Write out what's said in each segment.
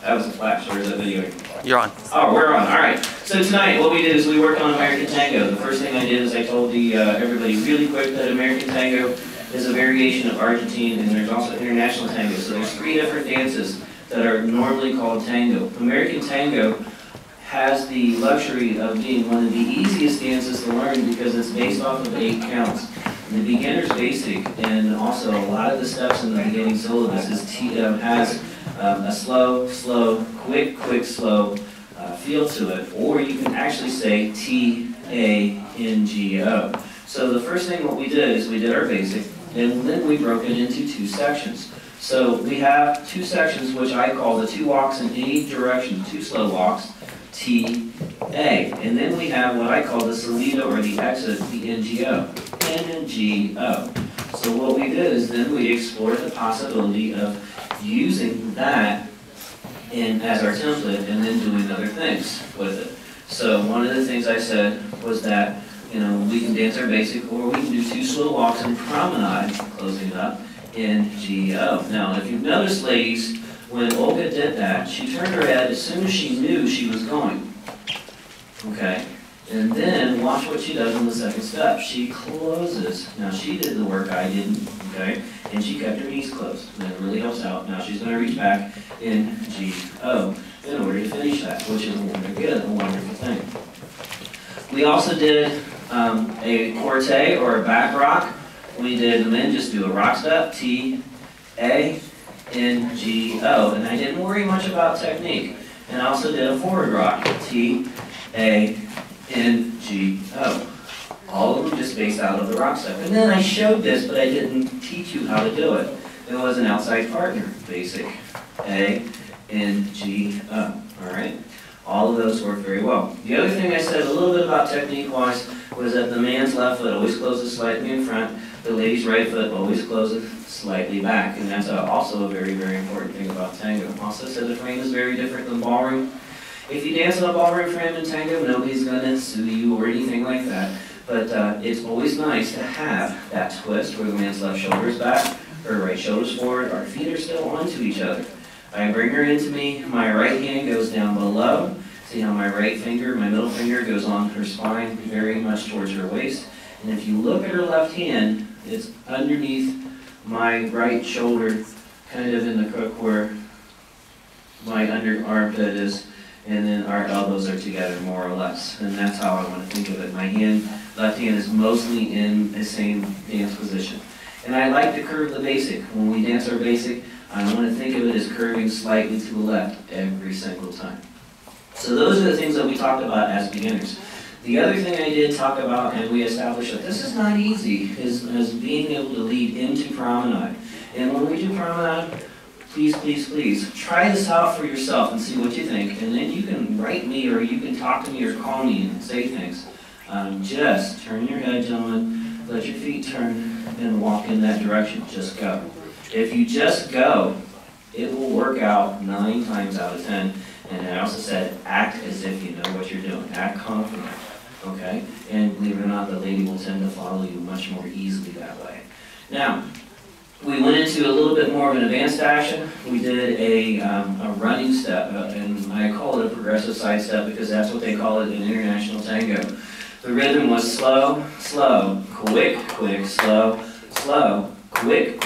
That was a flash, or is that video? You're on. Oh, we're on, all right. So tonight, what we did is we worked on American Tango. The first thing I did is I told everybody really quick that American Tango is a variation of Argentine, and there's also International Tango. So there's 3 different dances that are normally called tango. American Tango has the luxury of being one of the easiest dances to learn because it's based off of 8 counts. The beginner's basic, and also a lot of the steps in the beginning syllabus has a slow, quick, slow feel to it, or you can actually say T-A-N-G-O. So the first thing what we did is we did our basic, and then we broke it into 2 sections. So we have 2 sections which I call the 2 walks in any direction, 2 slow walks, T-A. And then we have what I call the solido or the exit, the N-G-O, N-G-O. So what we did is then we explored the possibility of using that as our template and then doing other things with it. So one of the things I said was that, you know, we can dance our basic, or we can do 2 slow walks and promenade, closing it up, N-G-O. Now, if you've noticed, ladies, when Olga did that, she turned her head as soon as she knew she was going. Okay? And then watch what she does in the second step. She closes. Now, she did the work, I didn't. Okay? And she kept her knees closed. And that really helps out. Now, she's going to reach back N-G-O in order to finish that, which is a wonderful thing. We also did a corte or a back rock. We did, the men just do a rock step, T-A-N-G-O. And I didn't worry much about technique. And I also did a forward rock, T-A-N-G-O. All of them just based out of the rock step. And then I showed this, but I didn't teach you how to do it. It was an outside partner, basic, A-N-G-O. All right? All of those work very well. The other thing I said a little bit about technique-wise was that the man's left foot always closes slightly in front. The lady's right foot always closes slightly back. And that's also a very, very important thing about tango. Also said the frame is very different than ballroom. If you dance on a ballroom frame in tango, nobody's going to sue you or anything like that. But it's always nice to have that twist where the man's left shoulder is back, her right shoulder's forward, our feet are still onto each other. I bring her into me, my right hand goes down below. See how my right finger, my middle finger goes on her spine very much towards her waist. And if you look at her left hand, it's underneath my right shoulder, kind of in the crook where my under armpit is, and then our elbows are together more or less. And that's how I want to think of it. My left hand is mostly in the same dance position. And I like to curve the basic. When we dance our basic, I want to think of it as curving slightly to the left every single time. So those are the things that we talked about as beginners. The other thing I did talk about, and we established that this is not easy, is being able to lead into promenade. And when we do promenade, please, try this out for yourself and see what you think. And then you can write me, or you can talk to me, or call me and say things. Just turn your head, gentlemen, let your feet turn, and walk in that direction. Just go. If you just go, it will work out 9 times out of 10. And I also said, act as if you know what you're doing. Act confident, okay? And believe it or not, the lady will tend to follow you much more easily that way. Now, we went into a little bit more of an advanced action. We did a running step, and I call it a progressive side step because that's what they call it in International Tango. The rhythm was slow, slow, quick, slow, slow, quick,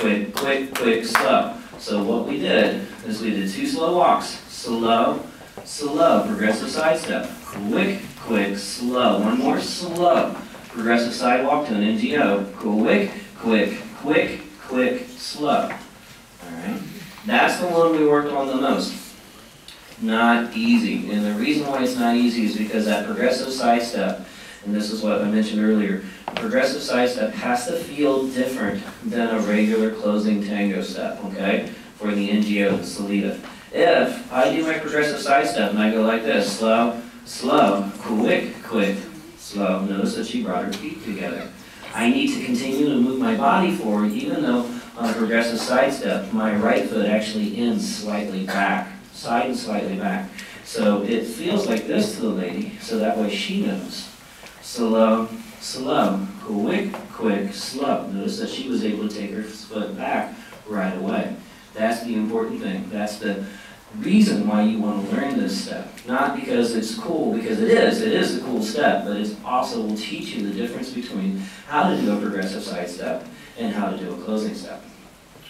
slow. So what we did is we did 2 slow walks. Slow, slow, progressive side step. Quick, slow. One more, slow. Progressive side walk to an N-G-O. Quick, slow. Alright? That's the one we worked on the most. Not easy. And the reason why it's not easy is because that progressive side step, and this is what I mentioned earlier, progressive side step has to feel different than a regular closing tango step, okay? For the N-G-O, the solita. If I do my progressive side step and I go like this, slow, slow, quick, slow, notice that she brought her feet together. I need to continue to move my body forward even though on a progressive side step, my right foot actually ends slightly back, side and slightly back. So it feels like this to the lady, so that way she knows. Slow, slow, quick, slow. Notice that she was able to take her foot back right away. That's the important thing. That's the reason why you want to learn this step. Not because it's cool, because it is a cool step, but it also will teach you the difference between how to do a progressive side step and how to do a closing step.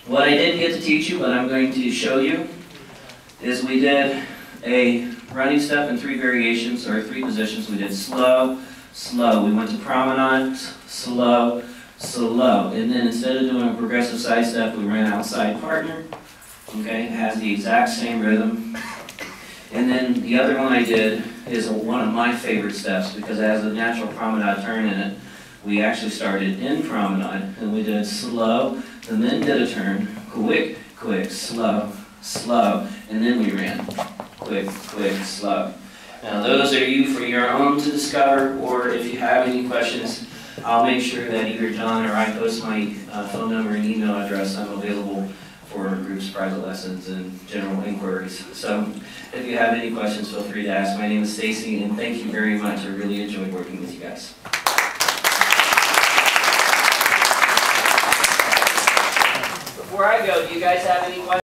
What I didn't get to teach you, but I'm going to show you, is we did a running step in 3 variations, or 3 positions. We did slow, slow. We went to promenade, slow, slow. And then instead of doing a progressive side step, we ran outside partner. Okay, it has the exact same rhythm. And then the other one I did is one of my favorite steps because it has a natural promenade turn in it. We actually started in promenade and we did slow and then did a turn, quick, quick, slow, slow, and then we ran quick, quick, slow. Now those are you for your own to discover, or if you have any questions, I'll make sure that either John or I post my phone number and email address. I'm available for groups, private lessons, and general inquiries. So if you have any questions, feel free to ask. My name is Stacy, and thank you very much. I really enjoyed working with you guys. Before I go, do you guys have any questions?